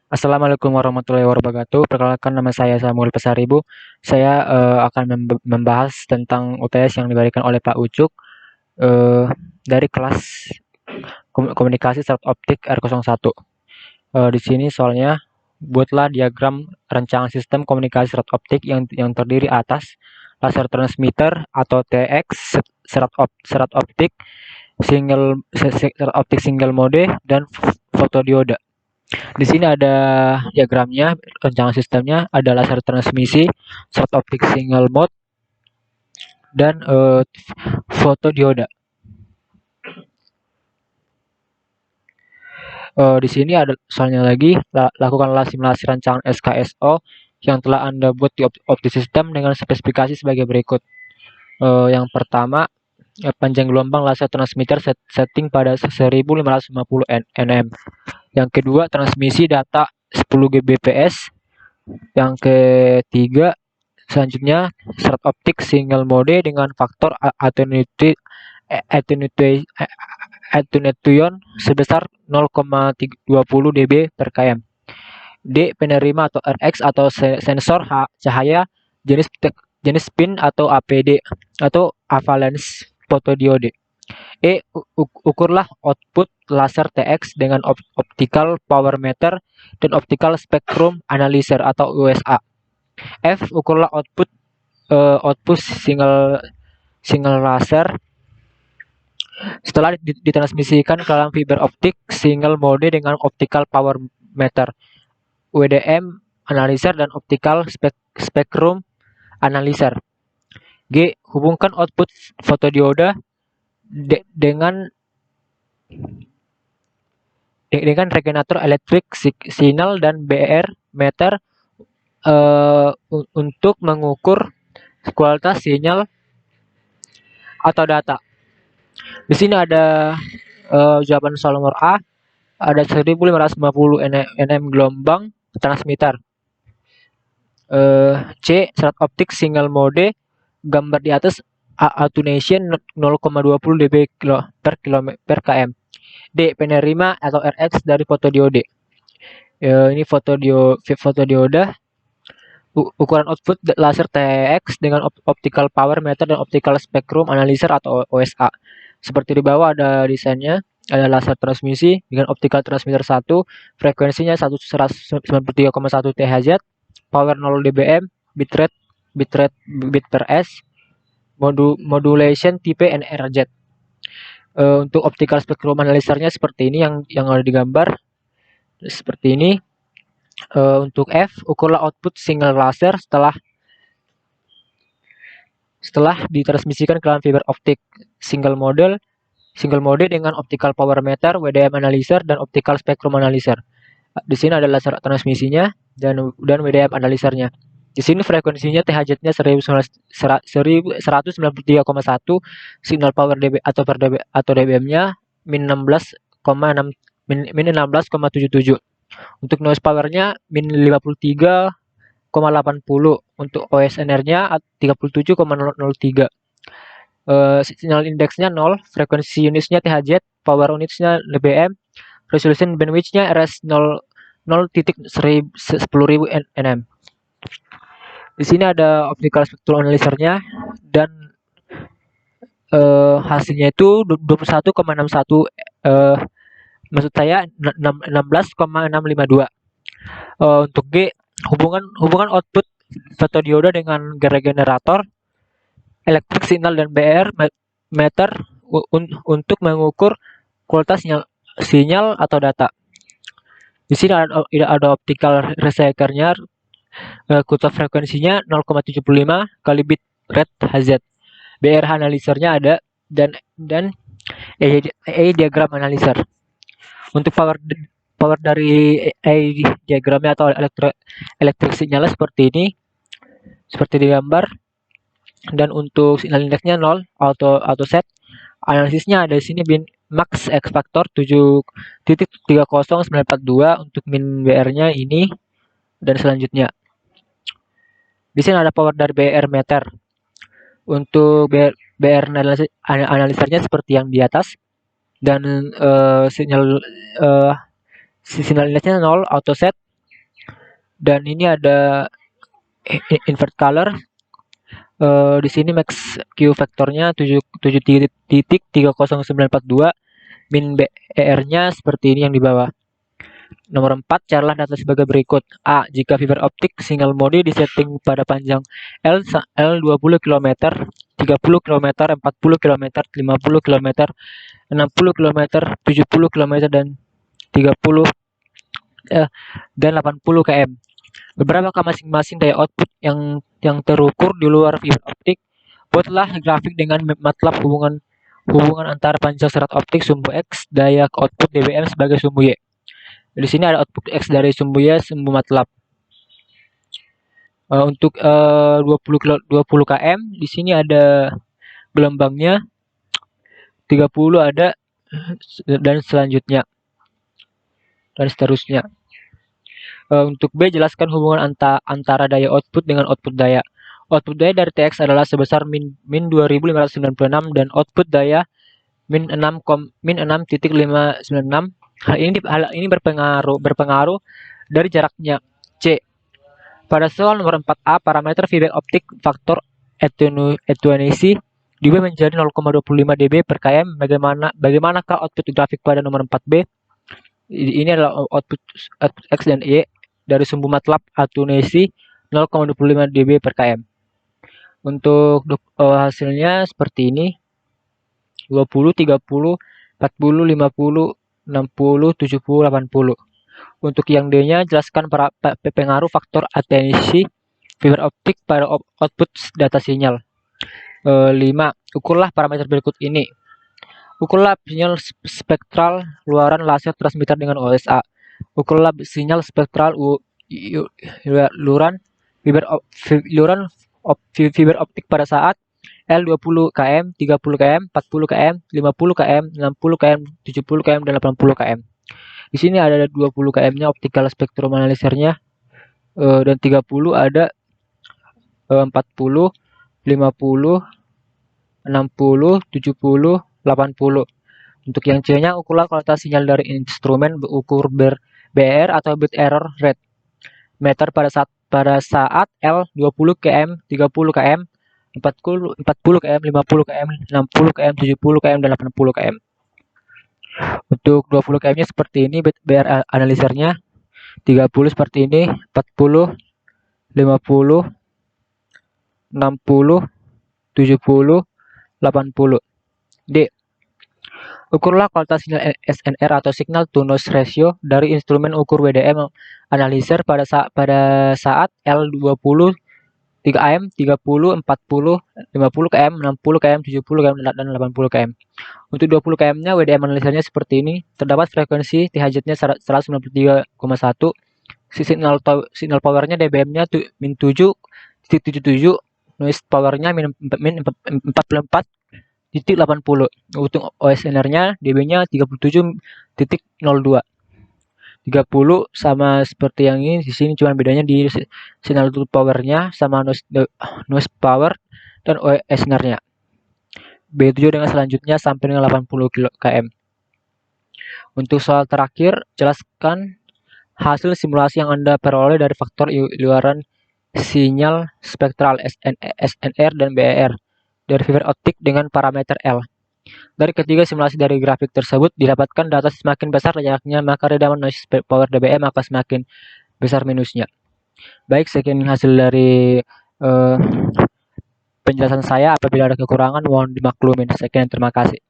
Assalamualaikum warahmatullahi wabarakatuh. Perkenalkan nama saya Samuel Pesaribu. Saya akan membahas tentang UTS yang diberikan oleh Pak Ucuk eh, dari kelas Komunikasi Start Optik R01. Di sini soalnya buatlah diagram rancangan sistem komunikasi serat optik yang terdiri atas laser transmitter atau TX, serat optik serat optik single mode dan fotodioda. Di sini ada diagramnya, rancangan sistemnya, ada laser transmisi, short optic single mode, dan fotodioda. Di sini ada soalnya lagi, lakukanlah simulasi rancangan SKSO yang telah Anda buat di optik sistem dengan spesifikasi sebagai berikut. Yang pertama, panjang gelombang laser transmitter setting pada 1550 nm. Yang kedua, transmisi data 10 Gbps. Yang ketiga, selanjutnya serat optik single mode dengan faktor attenuation sebesar 0,20 dB per km. D. Penerima atau RX atau sensor cahaya jenis PIN atau APD atau avalanche photodiode. E. Ukurlah output laser TX dengan optical power meter dan optical spectrum analyzer atau USA. F. Ukurlah output single laser setelah ditransmisikan ke dalam fiber optik single mode dengan optical power meter, WDM analyzer dan optical spectrum analyzer. G. Hubungkan output fotodioda dengan regenerator elektrik signal dan BR meter untuk mengukur kualitas sinyal atau data. Di sini ada jawaban soal nomor A, ada 1550 nm gelombang transmitter. C. Serat optik single mode, gambar di atas attenuation 0,20 dB per km. D. Penerima atau RX dari fotodiode. Ini fotodioda. Ukuran output laser TX dengan optical power meter dan optical spectrum analyzer atau OSA. Seperti di bawah ada desainnya, ada laser transmisi dengan optical transmitter 1, frekuensinya 193,1 THz, power 0 dBm, bitrate bit per s, modulation tipe NRZ. Untuk optical spectrum analyzernya seperti ini yang ada di gambar. Seperti ini. Untuk F, ukurlah output single laser setelah ditransmisikan ke dalam fiber optik single mode dengan optical power meter, WDM analyzer dan optical spectrum analyzer. Di sini ada laser transmisinya dan WDM analyzernya. Di sini frekuensinya THZ-nya 193,1, signal power dB atau dBm-nya min 16,77. Untuk noise power-nya min 53,80. Untuk OSNR-nya 37,03. Signal indeksnya 0, frekuensi unitsnya THZ, power unitsnya dBm, resolution bandwidth-nya RS 0,10.000 nm. Di sini ada optical spectrum analyzer-nya dan hasilnya itu 21,61 maksud saya 16,652. Untuk G, hubungan output fotodioda dengan regenerator elektrik signal dan BR meter untuk mengukur kualitas sinyal atau data. Di sini ada optical receiver-nya, kutub frekuensinya 0,75 kali bit rate Hz. BR analyzer-nya ada dan diagram analyzer. Untuk power dari diagramnya atau elektrik sinyalnya seperti ini, seperti di gambar. Dan untuk signal indeksnya 0, auto set. Analisisnya ada di sini max X factor 7.30942 untuk min BR-nya ini dan selanjutnya. Di sini ada power dari BR meter. Untuk BR analyzernya seperti yang di atas dan signal indexnya 0, auto set. Dan ini ada invert color. Di sini max Q vektornya 7.30.942, min BER-nya seperti ini yang di bawah. Nomor 4, carilah data sebagai berikut. A. Jika fiber optik single mode disetting pada panjang L 20 km, 30 km, 40 km, 50 km, 60 km, 70 km, dan 30 dan 80 km. Beberapa masing-masing daya output yang terukur di luar fiber optik. Buatlah grafik dengan MATLAB hubungan antara panjang serat optik sumbu X, daya output dBm sebagai sumbu Y. Di sini ada output X dari sumbu Y, sumbu MATLAB. Untuk 20 km, di sini ada gelombangnya, 30 ada, dan selanjutnya, dan seterusnya. Untuk B, jelaskan hubungan antara daya output dengan output daya. Output daya dari TX adalah sebesar min 2596 dan output daya min 6,596. Hal ini berpengaruh dari jaraknya. C. Pada soal nomor 4A, parameter fiber optik faktor attenuation diubah menjadi 0,25 dB per km. Bagaimanakah output grafik pada nomor 4B? Ini adalah output X dan Y dari sumbu MATLAB attenuation 0,25 dB per km. Untuk hasilnya seperti ini: 20, 30, 40, 50, 60, 70, 80. Untuk yang D-nya, jelaskan pengaruh faktor atensi fiber optik pada output data sinyal. 5. Ukurlah parameter berikut ini. Ukurlah sinyal spektral luaran laser transmitter dengan OSA. Ukurlah sinyal spektral luaran fiber optik pada saat L 20 km, 30 km, 40 km, 50 km, 60 km, 70 km, dan 80 km. Di sini ada 20 km-nya optical spectrum analyzer-nya, dan 30 ada 40, 50, 60, 70, 80. Untuk yang C-nya, ukurlah kualitas sinyal dari instrumen ukur BER atau bit error rate meter pada saat L 20 km, 30 km, 40 km, 50 km, 60 km, 70 km, dan 80 km. Untuk 20 km-nya seperti ini BR analyzer-nya, 30 seperti ini, 40, 50, 60, 70, 80. D. Ukurlah kualitas sinyal SNR atau signal to noise ratio dari instrumen ukur WDM analyzer pada saat L 20 3 km, 30, 40, 50 km, 60 km, 70 km, dan 80 km. Untuk 20 km-nya WDM analyzer-nya seperti ini. Terdapat frekuensi THZ-nya 193,1. Signal power-nya dBm-nya min 7,77. Noise power-nya min 44,80. Untuk OSNR-nya dB-nya 37,02. 30 sama seperti yang ini, di sini cuma bedanya di signal to power-nya sama noise power dan OSNR-nya. B7 dengan selanjutnya sampai dengan 80 km. Untuk soal terakhir, jelaskan hasil simulasi yang Anda peroleh dari faktor luaran sinyal spektral SNR dan BER dari fiber optik dengan parameter L. Dari ketiga simulasi dari grafik tersebut didapatkan data semakin besar jaraknya, maka redaman noise power dBm maka semakin besar minusnya. Baik, sekian hasil dari penjelasan saya. Apabila ada kekurangan mohon dimaklumin. Sekian, terima kasih.